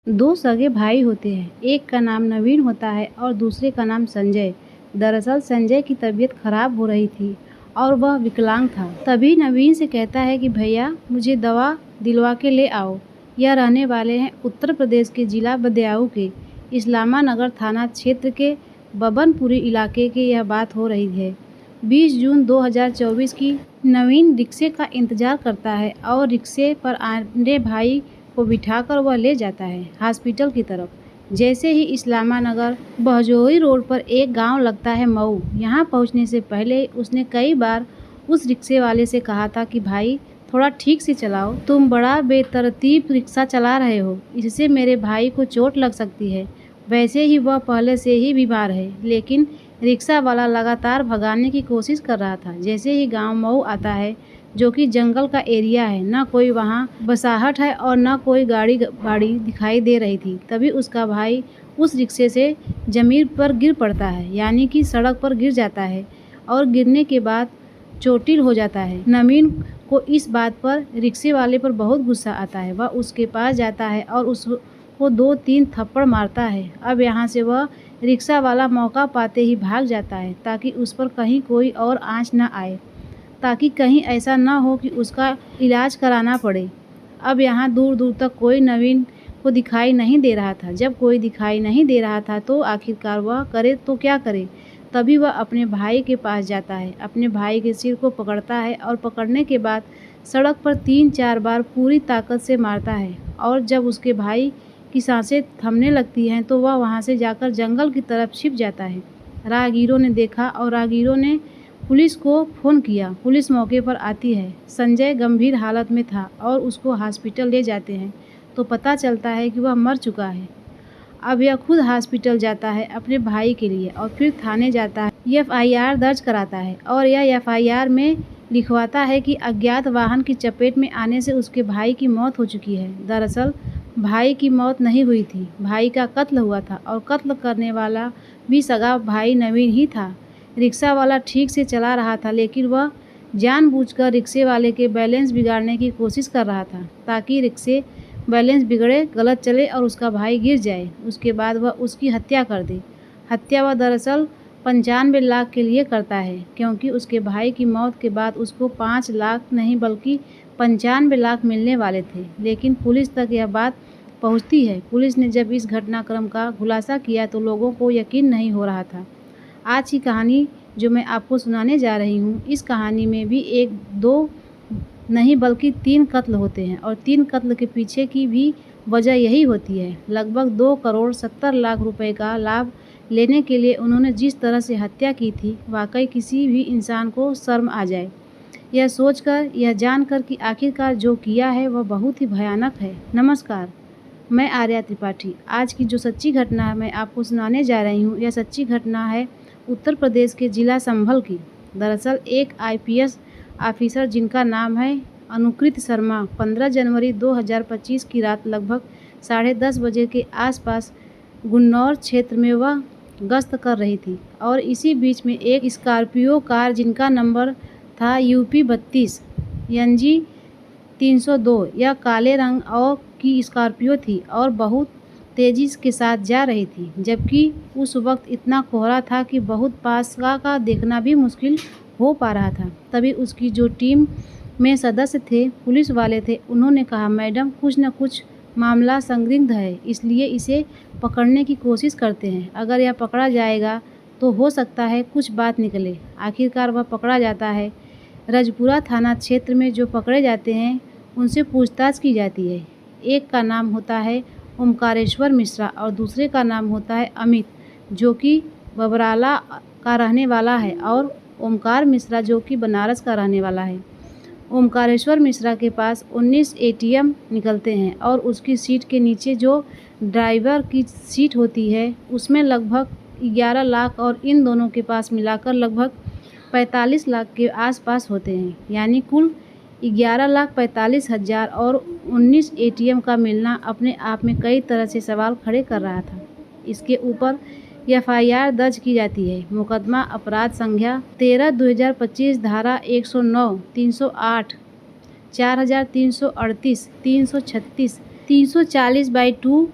दो सगे भाई होते हैं। एक का नाम नवीन होता है और दूसरे का नाम संजय। दरअसल संजय की तबीयत खराब हो रही थी और वह विकलांग था। तभी नवीन से कहता है कि भैया मुझे दवा दिलवा के ले आओ। यह रहने वाले हैं उत्तर प्रदेश के जिला बदायूं के इस्लामा नगर थाना क्षेत्र के बबनपुरी इलाके की यह बात हो रही है। 20 जून 2024 की नवीन रिक्शे का इंतजार करता है और रिक्शे पर आने भाई को बिठाकर वह ले जाता है हॉस्पिटल की तरफ। जैसे ही इस्लामा नगर बहजोई रोड पर एक गांव लगता है मऊ। यहाँ पहुँचने से पहले उसने कई बार उस रिक्शे वाले से कहा था कि भाई थोड़ा ठीक से चलाओ, तुम बड़ा बेतरतीब रिक्शा चला रहे हो, इससे मेरे भाई को चोट लग सकती है। वैसे ही वह पहले से ही बीमार है, लेकिन रिक्शा वाला लगातार भगाने की कोशिश कर रहा था। जैसे ही गांव मऊ आता है, जो कि जंगल का एरिया है, न कोई वहां बसाहट है और न कोई गाड़ी बाड़ी दिखाई दे रही थी, तभी उसका भाई उस रिक्शे से जमीन पर गिर पड़ता है, यानी कि सड़क पर गिर जाता है और गिरने के बाद चोटिल हो जाता है। नवीन को इस बात पर रिक्शे वाले पर बहुत गुस्सा आता है। वह उसके पास जाता है और उसको 2-3 थप्पड़ मारता है। अब यहाँ से वह रिक्शा वाला मौका पाते ही भाग जाता है ताकि उस पर कहीं कोई और आंच न आए, ताकि कहीं ऐसा न हो कि उसका इलाज कराना पड़े। अब यहाँ दूर दूर तक कोई नवीन को दिखाई नहीं दे रहा था। जब कोई दिखाई नहीं दे रहा था तो आखिरकार वह करे तो क्या करे। तभी वह अपने भाई के पास जाता है, अपने भाई के सिर को पकड़ता है और पकड़ने के बाद सड़क पर 3-4 बार पूरी ताकत से मारता है। और जब उसके भाई की सांसें थमने लगती हैं तो वह वहाँ से जाकर जंगल की तरफ छिप जाता है। राहगीरों ने देखा और राहगीरों ने पुलिस को फ़ोन किया। पुलिस मौके पर आती है। संजय गंभीर हालत में था और उसको हॉस्पिटल ले जाते हैं तो पता चलता है कि वह मर चुका है। अब यह खुद हॉस्पिटल जाता है अपने भाई के लिए और फिर थाने जाता है, एफआईआर दर्ज कराता है और यह एफआईआर में लिखवाता है कि अज्ञात वाहन की चपेट में आने से उसके भाई की मौत हो चुकी है। दरअसल भाई की मौत नहीं हुई थी, भाई का कत्ल हुआ था और कत्ल करने वाला भी सगा भाई नवीन ही था। रिक्शा वाला ठीक से चला रहा था, लेकिन वह जानबूझकर रिक्शे वाले के बैलेंस बिगाड़ने की कोशिश कर रहा था ताकि रिक्शे बैलेंस बिगड़े, गलत चले और उसका भाई गिर जाए। उसके बाद वह उसकी हत्या कर दे। हत्या वह दरअसल 95 लाख के लिए करता है, क्योंकि उसके भाई की मौत के बाद उसको 5 लाख नहीं बल्कि 95 लाख मिलने वाले थे। लेकिन पुलिस तक यह बात पहुंचती है। पुलिस ने जब इस घटनाक्रम का खुलासा किया तो लोगों को यकीन नहीं हो रहा था। आज की कहानी जो मैं आपको सुनाने जा रही हूँ, इस कहानी में भी 1-2 नहीं बल्कि 3 कत्ल होते हैं और 3 कत्ल के पीछे की भी वजह यही होती है। लगभग 2 करोड़ 70 लाख रुपए का लाभ लेने के लिए उन्होंने जिस तरह से हत्या की थी, वाकई किसी भी इंसान को शर्म आ जाए यह सोचकर, यह जानकर कि आखिरकार जो किया है वह बहुत ही भयानक है। नमस्कार, मैं आर्या त्रिपाठी। आज की जो सच्ची घटना है मैं आपको सुनाने जा रही हूँ, यह सच्ची घटना है उत्तर प्रदेश के जिला संभल की। दरअसल एक आईपीएस ऑफिसर जिनका नाम है अनुकृत शर्मा 15 जनवरी 2025 की रात लगभग 10:30 बजे के आसपास गुन्नौर क्षेत्र में वह गश्त कर रही थी और इसी बीच में एक स्कॉर्पियो कार जिनका नंबर था यूपी 32 NG 302, यह काले रंग और की स्कॉर्पियो थी और बहुत तेज़ी के साथ जा रही थी, जबकि उस वक्त इतना कोहरा था कि बहुत पास का देखना भी मुश्किल हो पा रहा था। तभी उसकी जो टीम में सदस्य थे, पुलिस वाले थे, उन्होंने कहा, मैडम कुछ न कुछ मामला संदिग्ध है, इसलिए इसे पकड़ने की कोशिश करते हैं। अगर यह पकड़ा जाएगा तो हो सकता है कुछ बात निकले। आखिरकार वह पकड़ा जाता है। रजपुरा थाना क्षेत्र में जो पकड़े जाते हैं उनसे पूछताछ की जाती है। एक का नाम होता है ओमकारेश्वर मिश्रा और दूसरे का नाम होता है अमित, जो कि बबराला का रहने वाला है, और ओमकार मिश्रा जो कि बनारस का रहने वाला है। ओमकारेश्वर मिश्रा के पास 19 ATM निकलते हैं और उसकी सीट के नीचे जो ड्राइवर की सीट होती है उसमें लगभग 11 लाख और इन दोनों के पास मिलाकर लगभग 45 लाख के आसपास होते हैं। यानी कुल 11,45,000 और 19 ATM का मिलना अपने आप में कई तरह से सवाल खड़े कर रहा था। इसके ऊपर एफआईआर दर्ज की जाती है। मुकदमा अपराध संख्या 13/2025 धारा 109, 308, 4338, 336, 340/2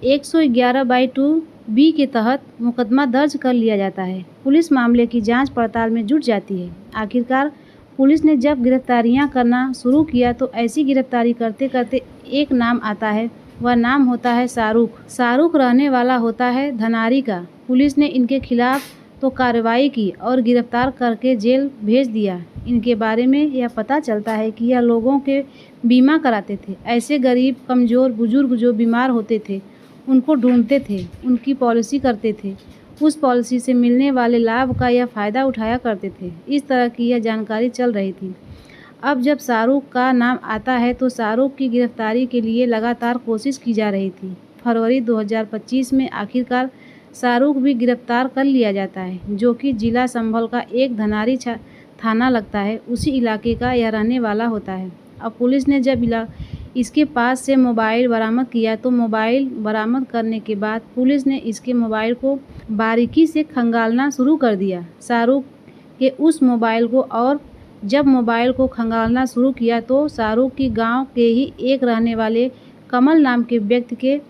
111/2B के तहत मुकदमा दर्ज कर लिया जाता है। पुलिस मामले की जांच पड़ताल में जुट जाती है। आखिरकार पुलिस ने जब गिरफ्तारियां करना शुरू किया तो ऐसी गिरफ्तारी करते करते एक नाम आता है। वह नाम होता है शाहरुख। शाहरुख रहने वाला होता है धनारी का। पुलिस ने इनके खिलाफ तो कार्रवाई की और गिरफ्तार करके जेल भेज दिया। इनके बारे में यह पता चलता है कि यह लोगों के बीमा कराते थे। ऐसे गरीब, कमज़ोर, बुजुर्ग जो बीमार होते थे उनको ढूंढते थे, उनकी पॉलिसी करते थे, उस पॉलिसी से मिलने वाले लाभ का यह फ़ायदा उठाया करते थे। इस तरह की यह जानकारी चल रही थी। अब जब शाहरुख का नाम आता है तो शाहरुख की गिरफ्तारी के लिए लगातार कोशिश की जा रही थी। फरवरी 2025 में आखिरकार शाहरुख भी गिरफ्तार कर लिया जाता है, जो कि जिला संभल का एक धनारी थाना लगता है। उसी इलाके का यह रहने वाला होता है। अब पुलिस ने जब इसके पास से मोबाइल बरामद किया तो मोबाइल बरामद करने के बाद पुलिस ने इसके मोबाइल को बारीकी से खंगालना शुरू कर दिया, शाहरुख के उस मोबाइल को। और जब मोबाइल को खंगालना शुरू किया तो शाहरुख की गांव के ही एक रहने वाले कमल नाम के व्यक्ति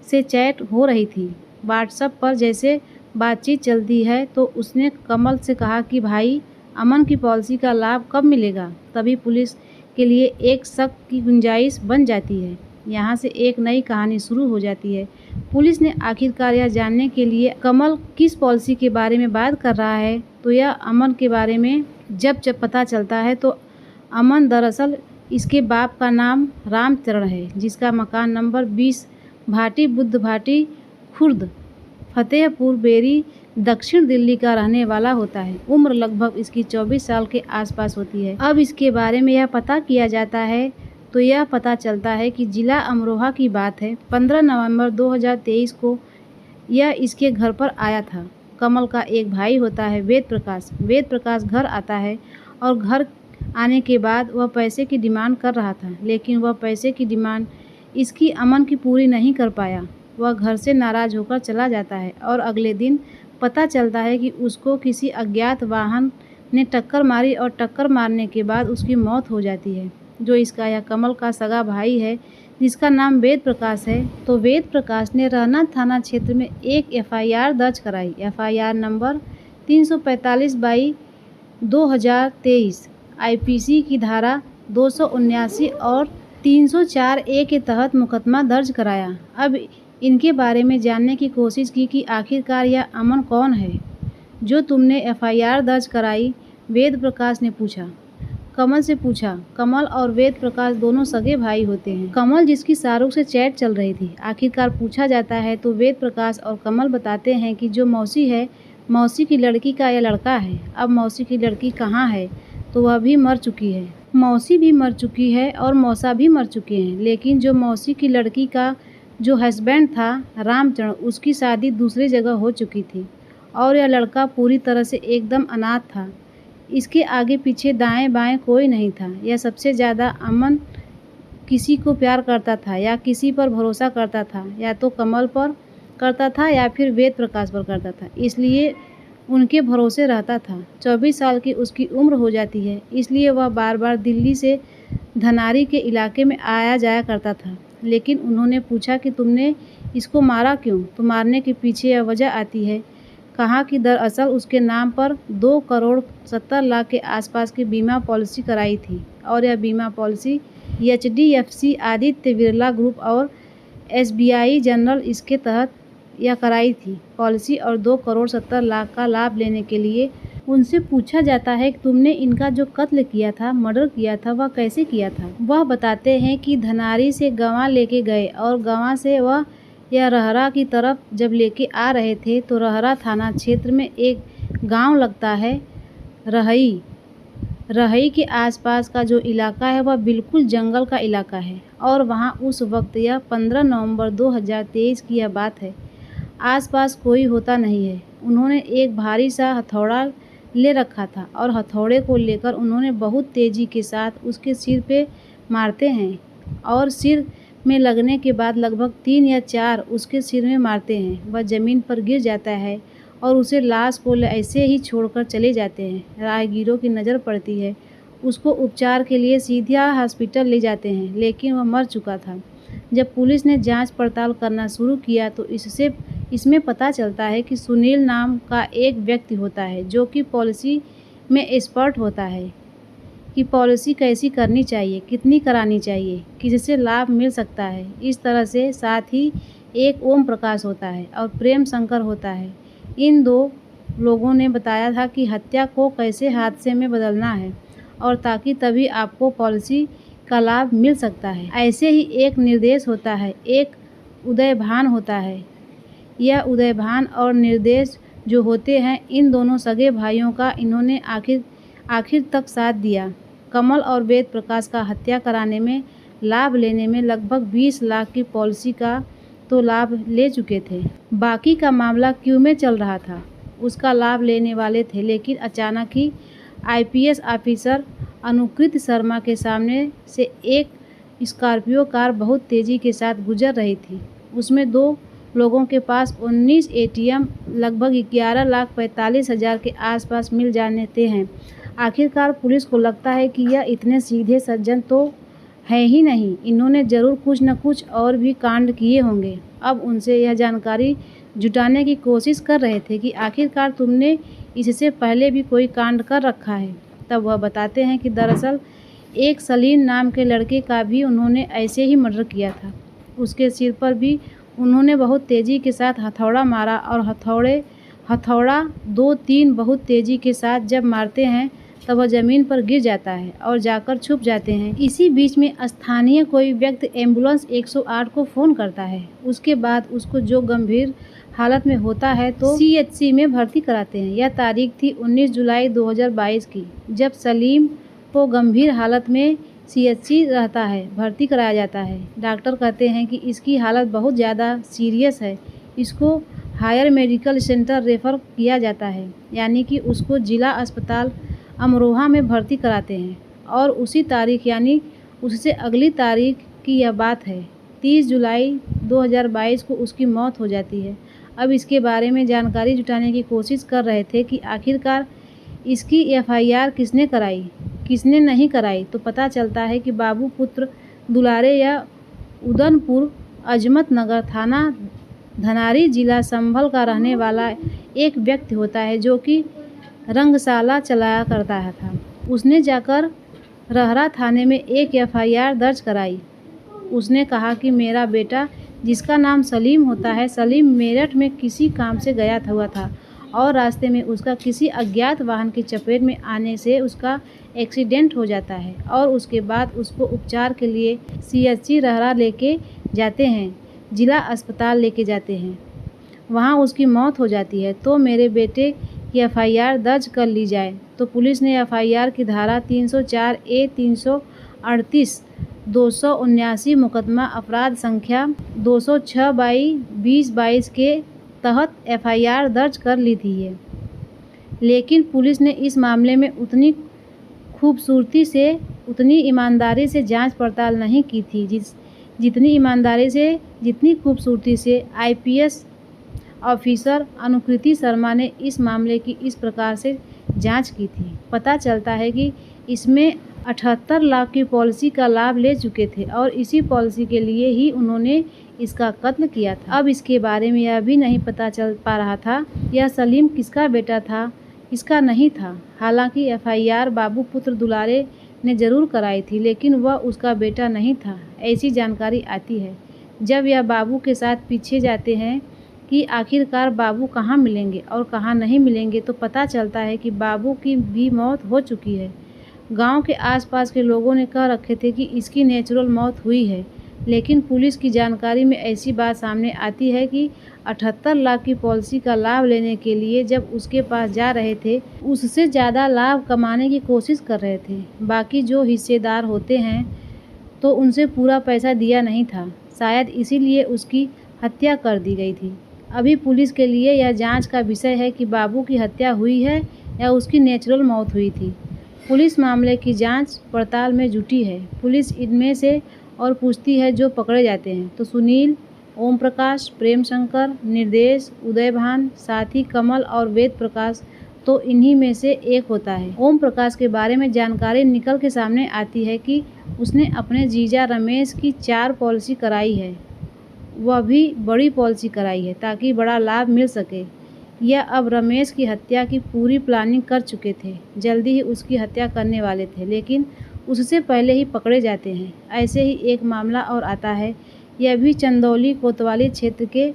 से चैट हो रही थी। व्हाट्सएप पर जैसे बातचीत चलती है तो उसने कमल से कहा कि भाई, अमन की पॉलिसी का लाभ कब मिलेगा। तभी पुलिस के लिए एक शक की गुंजाइश बन जाती है। यहाँ से एक नई कहानी शुरू हो जाती है। पुलिस ने आखिरकार यह जानने के लिए कमल किस पॉलिसी के बारे में बात कर रहा है तो यह अमन के बारे में जब पता चलता है तो अमन दरअसल इसके बाप का नाम रामचरण है, जिसका मकान नंबर 20 भाटी बुद्ध भाटी खुर्द फतेहपुर बेरी दक्षिण दिल्ली का रहने वाला होता है। उम्र लगभग इसकी 24 साल के आसपास होती है। अब इसके बारे में यह पता किया जाता है तो यह पता चलता है कि जिला अमरोहा की बात है। 15 नवंबर 2023 को यह इसके घर पर आया था। कमल का एक भाई होता है वेद प्रकाश। वेद प्रकाश घर आता है और घर आने के बाद वह पैसे की डिमांड कर रहा था, लेकिन वह पैसे की डिमांड इसकी अमन की पूरी नहीं कर पाया। वह घर से नाराज़ होकर चला जाता है और अगले दिन पता चलता है कि उसको किसी अज्ञात वाहन ने टक्कर मारी और टक्कर मारने के बाद उसकी मौत हो जाती है। जो इसका या कमल का सगा भाई है जिसका नाम वेद प्रकाश है, तो वेद प्रकाश ने रहना थाना क्षेत्र में एक FIR दर्ज कराई। FIR नंबर 345/2023 IPC की धारा 279 और 304A के तहत मुकदमा दर्ज कराया। अब इनके बारे में जानने की कोशिश की कि आखिरकार यह अमन कौन है जो तुमने FIR दर्ज कराई। वेद प्रकाश ने पूछा। कमल से पूछा। कमल और वेद प्रकाश दोनों सगे भाई होते हैं। कमल जिसकी शाहरुख से चैट चल रही थी। आखिरकार पूछा जाता है तो वेद प्रकाश और कमल बताते हैं कि जो मौसी है, मौसी की लड़की का यह लड़का है। अब मौसी की लड़की कहाँ है तो वह भी मर चुकी है। मौसी भी मर चुकी है और मौसा भी मर चुके हैं, लेकिन जो मौसी की लड़की का जो हस्बैंड था रामचरण, उसकी शादी दूसरी जगह हो चुकी थी और यह लड़का पूरी तरह से एकदम अनाथ था। इसके आगे पीछे दाएं बाएं कोई नहीं था। यह सबसे ज़्यादा अमन किसी को प्यार करता था या किसी पर भरोसा करता था, या तो कमल पर करता था या फिर वेद प्रकाश पर करता था, इसलिए उनके भरोसे रहता था। 24 साल की उसकी उम्र हो जाती है, इसलिए वह बार बार दिल्ली से धनारी के इलाके में आया जाया करता था। लेकिन उन्होंने पूछा कि तुमने इसको मारा क्यों, तो मारने के पीछे यह वजह आती है। कहा कि दरअसल उसके नाम पर 2,70,00,000 के आसपास की बीमा पॉलिसी कराई थी और यह बीमा policy HDFC Aditya Birla group और SBI जनरल इसके तहत यह कराई थी पॉलिसी, और 2,70,00,000 का लाभ लेने के लिए उनसे पूछा जाता है कि तुमने इनका जो कत्ल किया था, मर्डर किया था, वह कैसे किया था। वह बताते हैं कि धनारी से गवां लेके गए और गवां से वह यह रहरा की तरफ जब लेके आ रहे थे तो रहरा थाना क्षेत्र में एक गांव लगता है रहई। रहई के आसपास का जो इलाका है वह बिल्कुल जंगल का इलाका है और वहां उस वक्त यह 15 नवंबर 2023 की यह बात है। आसपास कोई होता नहीं है। उन्होंने एक भारी सा हथौड़ा ले रखा था और हथौड़े को लेकर उन्होंने बहुत तेज़ी के साथ उसके सिर पे मारते हैं और सिर में लगने के बाद लगभग 3 या 4 उसके सिर में मारते हैं। वह ज़मीन पर गिर जाता है और उसे लाश को ऐसे ही छोड़कर चले जाते हैं। राहगीरों की नज़र पड़ती है, उसको उपचार के लिए सीधा हॉस्पिटल ले जाते हैं, लेकिन वह मर चुका था। जब पुलिस ने जांच पड़ताल करना शुरू किया तो इसमें पता चलता है कि सुनील नाम का एक व्यक्ति होता है जो कि पॉलिसी में एक्सपर्ट होता है कि पॉलिसी कैसी करनी चाहिए, कितनी करानी चाहिए, किससे लाभ मिल सकता है। इस तरह से साथ ही एक ओम प्रकाश होता है और प्रेम शंकर होता है। इन 2 लोगों ने बताया था कि हत्या को कैसे हादसे में बदलना है और ताकि तभी आपको पॉलिसी का लाभ मिल सकता है। ऐसे ही एक निर्देश होता है, एक उदयभान होता है। यह उदयभान और निर्देश जो होते हैं, इन दोनों सगे भाइयों का इन्होंने आखिर तक साथ दिया। कमल और वेद प्रकाश का हत्या कराने में लाभ लेने में लगभग 20 लाख की पॉलिसी का तो लाभ ले चुके थे। बाकी का मामला क्यू में चल रहा था, उसका लाभ लेने वाले थे। लेकिन अचानक ही आईपीएस ऑफिसर अनुकृत शर्मा के सामने से एक स्कॉर्पियो कार बहुत तेज़ी के साथ गुजर रही थी। उसमें 2 लोगों के पास 19 एटीएम लगभग 11,45,000 के आसपास मिल जाते हैं। आखिरकार पुलिस को लगता है कि यह इतने सीधे सज्जन तो है ही नहीं, इन्होंने ज़रूर कुछ न कुछ और भी कांड किए होंगे। अब उनसे यह जानकारी जुटाने की कोशिश कर रहे थे कि आखिरकार तुमने इससे पहले भी कोई कांड कर रखा है। तब वह बताते हैं कि दरअसल एक सलीम नाम के लड़के का भी उन्होंने ऐसे ही मर्डर किया था। उसके सिर पर भी उन्होंने बहुत तेज़ी के साथ हथौड़ा मारा और हथौड़ा 2-3 बहुत तेज़ी के साथ जब मारते हैं तब वह ज़मीन पर गिर जाता है और जाकर छुप जाते हैं। इसी बीच में स्थानीय कोई व्यक्ति एम्बुलेंस 108 को फ़ोन करता है। उसके बाद उसको जो गंभीर हालत में होता है तो सीएचसी में भर्ती कराते हैं। यह तारीख थी 19 जुलाई 2022 की, जब सलीम को गंभीर हालत में सीएचसी रहता है, भर्ती कराया जाता है। डॉक्टर कहते हैं कि इसकी हालत बहुत ज़्यादा सीरियस है, इसको हायर मेडिकल सेंटर रेफ़र किया जाता है, यानी कि उसको जिला अस्पताल अमरोहा में भर्ती कराते हैं। और उसी तारीख यानी उससे अगली तारीख की यह बात है, 30 जुलाई 2022 को उसकी मौत हो जाती है। अब इसके बारे में जानकारी जुटाने की कोशिश कर रहे थे कि आखिरकार इसकी एफआईआर किसने कराई, किसने नहीं कराई। तो पता चलता है कि बाबू पुत्र दुलारे या उदनपुर अजमत नगर थाना धनारी जिला संभल का रहने वाला एक व्यक्ति होता है जो कि रंगशाला चलाया करता था। उसने जाकर रहरा थाने में एक एफआईआर दर्ज कराई। उसने कहा कि मेरा बेटा जिसका नाम सलीम होता है, सलीम मेरठ में किसी काम से गया हुआ था और रास्ते में उसका किसी अज्ञात वाहन की चपेट में आने से उसका एक्सीडेंट हो जाता है और उसके बाद उसको उपचार के लिए सीएचसी रहरा लेके जाते हैं, जिला अस्पताल लेके जाते हैं। वहाँ उसकी मौत हो जाती है। तो मेरे बेटे की एफआईआर दर्ज कर ली जाए। तो पुलिस ने एफआईआर की धारा 304A 338 279 मुकदमा अपराध संख्या 206/2022 के तहत एफआईआर दर्ज कर ली थी है। लेकिन पुलिस ने इस मामले में उतनी खूबसूरती से, उतनी ईमानदारी से जांच पड़ताल नहीं की थी जितनी खूबसूरती से आईपीएस ऑफिसर अनुकृति शर्मा ने इस मामले की इस प्रकार से जांच की थी। पता चलता है कि इसमें 78 लाख की पॉलिसी का लाभ ले चुके थे और इसी पॉलिसी के लिए ही उन्होंने इसका कत्ल किया था। अब इसके बारे में यह भी नहीं पता चल पा रहा था यह सलीम किसका बेटा था, किसका नहीं था। हालांकि एफआईआर बाबू पुत्र दुलारे ने ज़रूर कराई थी, लेकिन वह उसका बेटा नहीं था, ऐसी जानकारी आती है। जब यह बाबू के साथ पीछे जाते हैं कि आखिरकार बाबू कहाँ मिलेंगे और कहाँ नहीं मिलेंगे, तो पता चलता है कि बाबू की भी मौत हो चुकी है। गांव के आसपास के लोगों ने कह रखे थे कि इसकी नेचुरल मौत हुई है, लेकिन पुलिस की जानकारी में ऐसी बात सामने आती है कि 78 लाख की पॉलिसी का लाभ लेने के लिए जब उसके पास जा रहे थे, उससे ज़्यादा लाभ कमाने की कोशिश कर रहे थे। बाकी जो हिस्सेदार होते हैं तो उनसे पूरा पैसा दिया नहीं था, शायद इसीलिए उसकी हत्या कर दी गई थी। अभी पुलिस के लिए यह जांच का विषय है कि बाबू की हत्या हुई है या उसकी नेचुरल मौत हुई थी। पुलिस मामले की जांच पड़ताल में जुटी है। पुलिस इनमें से और पूछती है जो पकड़े जाते हैं तो सुनील, ओम प्रकाश, प्रेम शंकर, निर्देश, उदयभान, साथी कमल और वेद प्रकाश तो इन्हीं में से एक होता है। ओम प्रकाश के बारे में जानकारी निकल के सामने आती है कि उसने अपने जीजा रमेश की 4 पॉलिसी कराई है, वह भी बड़ी पॉलिसी कराई है ताकि बड़ा लाभ मिल सके। यह अब रमेश की हत्या की पूरी प्लानिंग कर चुके थे, जल्दी ही उसकी हत्या करने वाले थे, लेकिन उससे पहले ही पकड़े जाते हैं। ऐसे ही एक मामला और आता है, यह भी चंदौली कोतवाली क्षेत्र के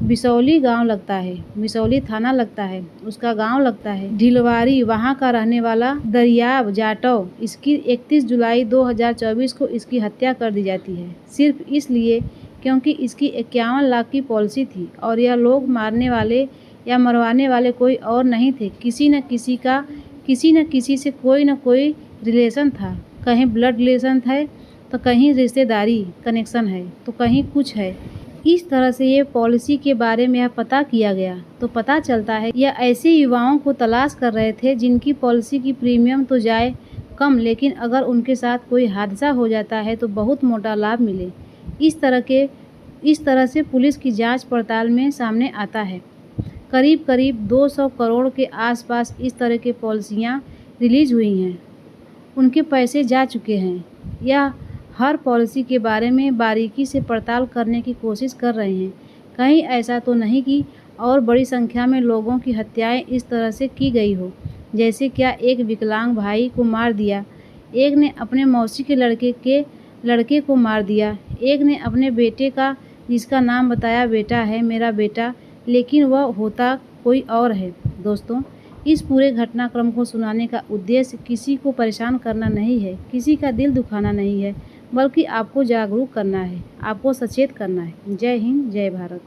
बिसौली गांव लगता है, बिसौली थाना लगता है, उसका गांव लगता है ढिलवारी। वहां का रहने वाला दरियाब जाटव, इसकी 31 जुलाई 2024 को इसकी हत्या कर दी जाती है, सिर्फ इसलिए क्योंकि इसकी 51 लाख की पॉलिसी थी और यह लोग मारने वाले या मरवाने वाले कोई और नहीं थे। किसी न किसी से कोई न कोई रिलेशन था, कहीं ब्लड रिलेशन है तो कहीं रिश्तेदारी कनेक्शन है तो कहीं कुछ है। इस तरह से ये पॉलिसी के बारे में यह पता किया गया तो पता चलता है यह ऐसे युवाओं को तलाश कर रहे थे जिनकी पॉलिसी की प्रीमियम तो जाए कम, लेकिन अगर उनके साथ कोई हादसा हो जाता है तो बहुत मोटा लाभ मिले। इस तरह से पुलिस की जांच पड़ताल में सामने आता है। करीब 200 करोड़ के आसपास इस तरह की पॉलिसियाँ रिलीज हुई हैं, उनके पैसे जा चुके हैं। यह हर पॉलिसी के बारे में बारीकी से पड़ताल करने की कोशिश कर रहे हैं, कहीं ऐसा तो नहीं कि और बड़ी संख्या में लोगों की हत्याएं इस तरह से की गई हो। जैसे क्या एक विकलांग भाई को मार दिया, एक ने अपने मौसी के लड़के को मार दिया, एक ने अपने बेटे का, जिसका नाम बताया बेटा है मेरा बेटा, लेकिन वह होता कोई और है। दोस्तों, इस पूरे घटनाक्रम को सुनाने का उद्देश्य किसी को परेशान करना नहीं है, किसी का दिल दुखाना नहीं है, बल्कि आपको जागरूक करना है, आपको सचेत करना है। जय हिंद, जय भारत।